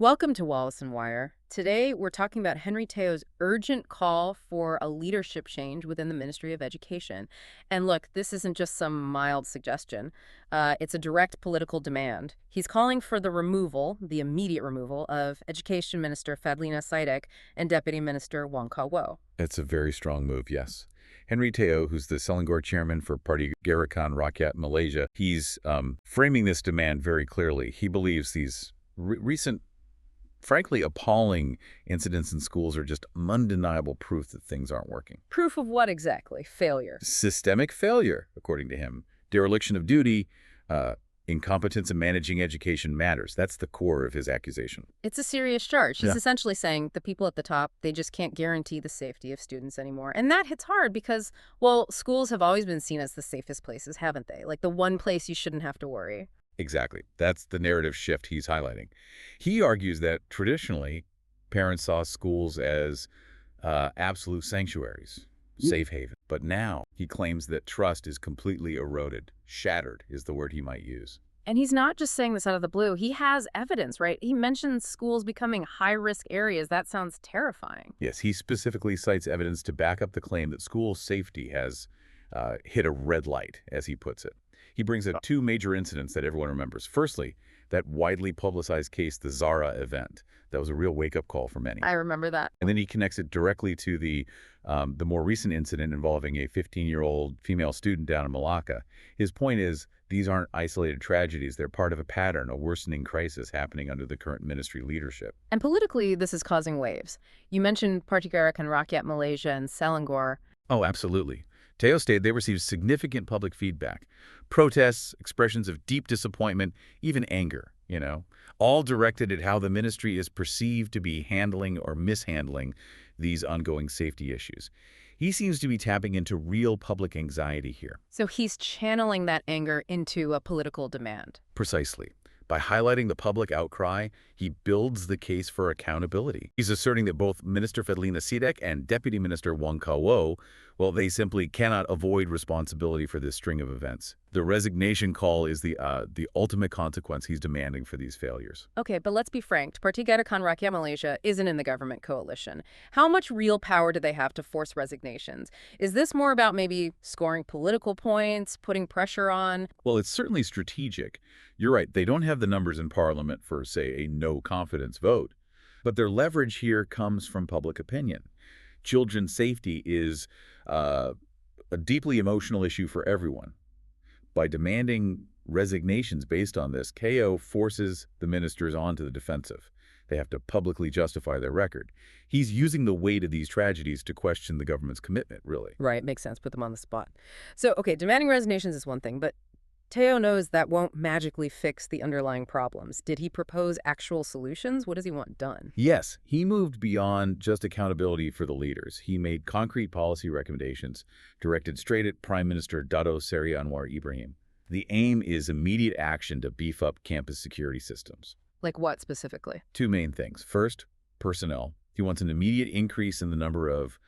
Welcome to Wallace and Wire. Today, we're talking about Henry Teo's urgent call for a leadership change within the Ministry of Education. And look, this isn't just some mild suggestion. It's a direct political demand. He's calling for the removal, the immediate removal, of Education Minister Fadhlina Sidek and Deputy Minister Wong. It's a very strong move, yes. Henry Teo, who's the Selangor chairman for Party Gerakan Rakyat Malaysia, he's framing this demand very clearly. He believes these recent, frankly, appalling incidents in schools are just undeniable proof that things aren't working. Proof of what exactly? Failure. Systemic failure, according to him. Dereliction of duty, incompetence in managing education matters. That's the core of his accusation. It's a serious charge. He's Yeah. essentially saying the people at the top, they just can't guarantee the safety of students anymore. And that hits hard because, well, schools have always been seen as the safest places, haven't they? Like the one place you shouldn't have to worry. Exactly. That's the narrative shift he's highlighting. He argues that traditionally, parents saw schools as absolute sanctuaries, safe haven. But now he claims that trust is completely eroded. Shattered is the word he might use. And he's not just saying this out of the blue. He has evidence, right? He mentions schools becoming high-risk areas. That sounds terrifying. Yes, he specifically cites evidence to back up the claim that school safety has hit a red light, as he puts it. He brings up two major incidents that everyone remembers. Firstly, that widely publicized case, the Zara event. That was a real wake-up call for many. I remember that. And then he connects it directly to the more recent incident involving a 15-year-old female student down in Malacca. His point is, these aren't isolated tragedies. They're part of a pattern, a worsening crisis happening under the current ministry leadership. And politically, this is causing waves. You mentioned Party Gerakan Rakyat Malaysia and Selangor. Oh, absolutely. Teo stated they received significant public feedback. Protests, expressions of deep disappointment, even anger, all directed at how the ministry is perceived to be handling or mishandling these ongoing safety issues. He seems to be tapping into real public anxiety here. So he's channeling that anger into a political demand. Precisely. By highlighting the public outcry, he builds the case for accountability. He's asserting that both Minister Fadhlina Sidek and Deputy Minister Wong, well, they simply cannot avoid responsibility for this string of events. The resignation call is the ultimate consequence he's demanding for these failures. Okay, but let's be frank. Party Gerakan Rakyat Malaysia isn't in the government coalition. How much real power do they have to force resignations? Is this more about maybe scoring political points, putting pressure on? Well, it's certainly strategic. You're right, they don't have the numbers in Parliament for, say, a no-confidence vote. But their leverage here comes from public opinion. Children's safety is a deeply emotional issue for everyone. By demanding resignations based on this, KO forces the ministers onto the defensive. They have to publicly justify their record. He's using the weight of these tragedies to question the government's commitment, really. Right, makes sense. Put them on the spot. So, okay, demanding resignations is one thing, but Teo knows that won't magically fix the underlying problems. Did he propose actual solutions? What does he want done? Yes, he moved beyond just accountability for the leaders. He made concrete policy recommendations directed straight at Prime Minister Anwar Ibrahim. The aim is immediate action to beef up campus security systems. Like what specifically? Two main things. First, personnel. He wants an immediate increase in the number of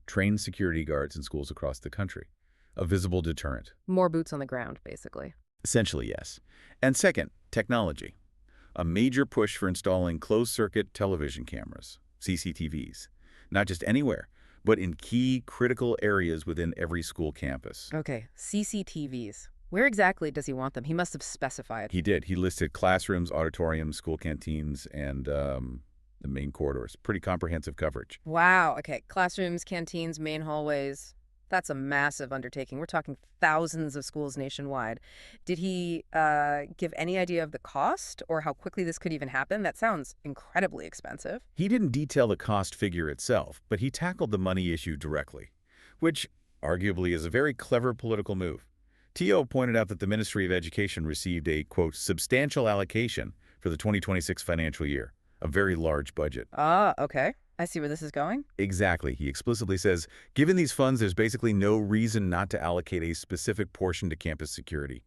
trained security guards in schools across the country. A visible deterrent. More boots on the ground, basically. Essentially, yes. And second, technology. A major push for installing closed-circuit television cameras, CCTVs. Not just anywhere, but in key critical areas within every school campus. Okay, CCTVs. Where exactly does he want them? He must have specified. He did. He listed classrooms, auditoriums, school canteens, and the main corridors. Pretty comprehensive coverage. Wow, okay. Classrooms, canteens, main hallways. That's a massive undertaking. We're talking thousands of schools nationwide. Did he give any idea of the cost or how quickly this could even happen? That sounds incredibly expensive. He didn't detail the cost figure itself, but he tackled the money issue directly, which arguably is a very clever political move. Teo pointed out that the Ministry of Education received a, quote, substantial allocation for the 2026 financial year, a very large budget. Ah, okay. I see where this is going. Exactly. He explicitly says, given these funds, there's basically no reason not to allocate a specific portion to campus security,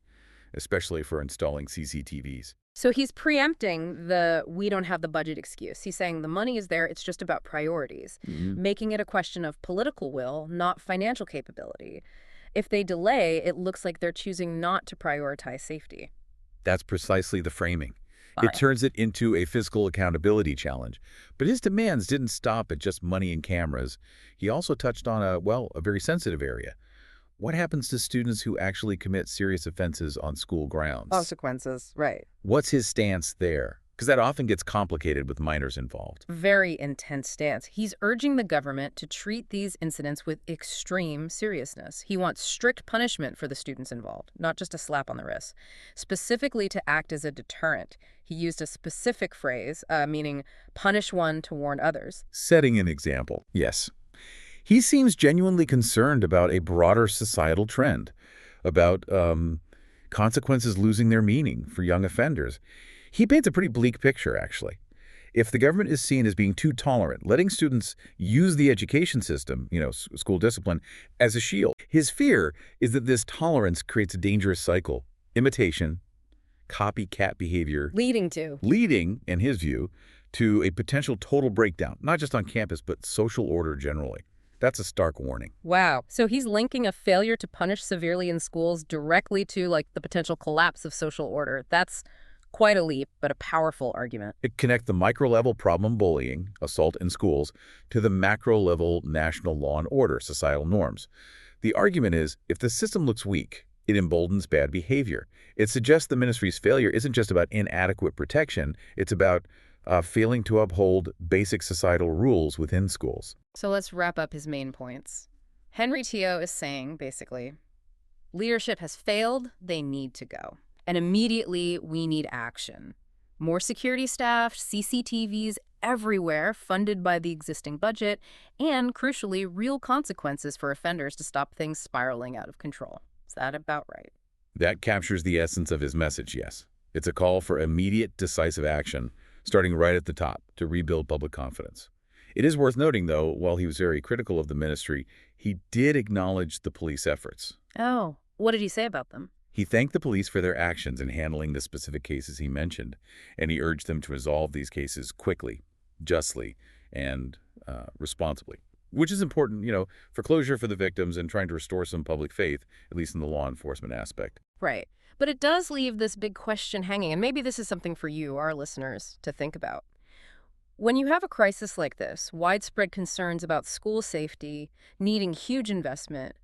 especially for installing CCTVs. So he's preempting the we don't have the budget excuse. He's saying the money is there, it's just about priorities, making it a question of political will, not financial capability. If they delay, it looks like they're choosing not to prioritize safety. That's precisely the framing. It Fine. turns it into a fiscal accountability challenge. But his demands didn't stop at just money and cameras. He also touched on a very sensitive area. What happens to students who actually commit serious offenses on school grounds? Consequences, right. What's his stance there? Because that often gets complicated with minors involved. Very intense stance. He's urging the government to treat these incidents with extreme seriousness. He wants strict punishment for the students involved, not just a slap on the wrist. Specifically to act as a deterrent. He used a specific phrase, meaning punish one to warn others. Setting an example, yes. He seems genuinely concerned about a broader societal trend, about consequences losing their meaning for young offenders. He paints a pretty bleak picture, actually. If the government is seen as being too tolerant, letting students use the education system, school discipline, as a shield, his fear is that this tolerance creates a dangerous cycle. Imitation, copycat behavior, leading, in his view, to a potential total breakdown, not just on campus, but social order generally. That's a stark warning. Wow. So he's linking a failure to punish severely in schools directly to, like, the potential collapse of social order. That's quite a leap, but a powerful argument. It connects the micro-level problem bullying, assault in schools, to the macro-level national law and order, societal norms. The argument is, if the system looks weak, it emboldens bad behavior. It suggests the ministry's failure isn't just about inadequate protection, it's about failing to uphold basic societal rules within schools. So let's wrap up his main points. Henry Teo is saying, basically, leadership has failed, they need to go. And immediately, we need action. More security staff, CCTVs everywhere, funded by the existing budget, and, crucially, real consequences for offenders to stop things spiraling out of control. Is that about right? That captures the essence of his message, yes. It's a call for immediate, decisive action, starting right at the top, to rebuild public confidence. It is worth noting, though, while he was very critical of the ministry, he did acknowledge the police efforts. Oh, what did he say about them? He thanked the police for their actions in handling the specific cases he mentioned, and he urged them to resolve these cases quickly, justly, and responsibly, which is important, for closure for the victims and trying to restore some public faith, at least in the law enforcement aspect. Right. But it does leave this big question hanging, and maybe this is something for you, our listeners, to think about. When you have a crisis like this, widespread concerns about school safety, needing huge investment,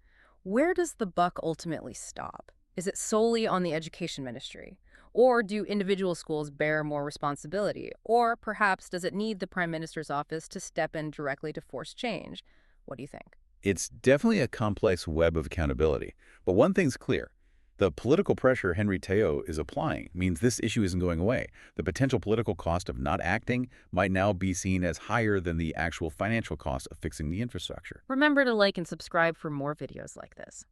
where does the buck ultimately stop? Is it solely on the education ministry? Or do individual schools bear more responsibility? Or perhaps does it need the Prime Minister's office to step in directly to force change? What do you think? It's definitely a complex web of accountability. But one thing's clear. The political pressure Henry Teo is applying means this issue isn't going away. The potential political cost of not acting might now be seen as higher than the actual financial cost of fixing the infrastructure. Remember to like and subscribe for more videos like this.